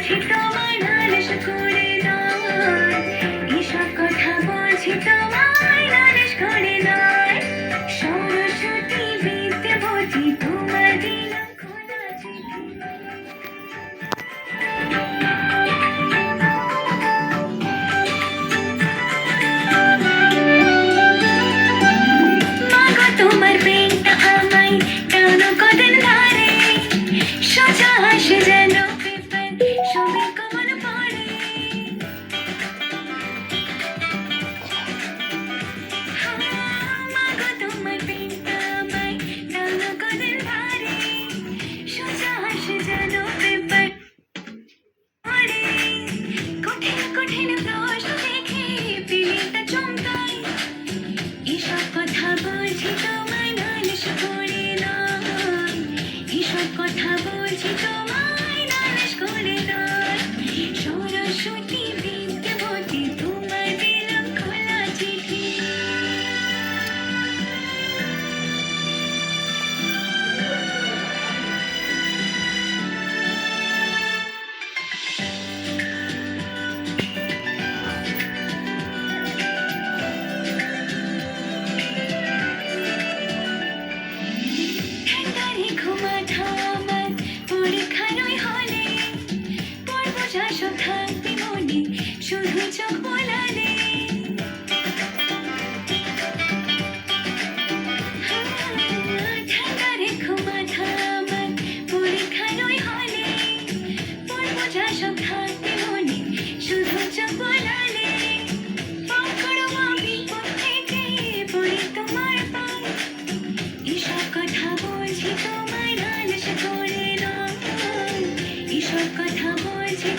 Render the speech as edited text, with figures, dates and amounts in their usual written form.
বলছি তোমায় নালিশ করে নয়, এসব কথা বলছি তোমায় নালিশ করে নয়। সরস্বতী বিদ্যাবতী তোমার দিলাম খোলা চিঠি। মাগো তোমার প্রেমটা আমায় টানো কদিন ধরে, সোজা আসে যেন পেপার সবে কমন পড়ে। মাগো তোমার প্রেমটা আমায় টানো কদিন ধরে, সোজা আসে যেন পেপার পড়ে। কঠিন কঠিন প্রশ্ন দেখে পেলেটা চমকায়, এসব কথা বলছি তোমায় নালিশ করে নয়, এসব কথা বলছি তোমায় নালিশ করে নয়। সরস্বতী বিদ্যাবতী তোমায় দিলাম খোলা চিঠি। ঠান্ডারে ঘুমাঠা আমার পরীক্ষার ওই হলে, পড়বো যা সব থাকবে মনে শুধু চোখ বোলালে। ঠান্ডারে ঘুমাঠা আমার পরীক্ষার ওই হলে, পড়বো যা সব থাকবে মনে শুধু চোখ বোলালে। পাকড়ো বিপদ থেকে পড়ি তোমার পায়, এসব কথা বলছি তোমায় নালিশ করে নয়, এসব কথা বলছি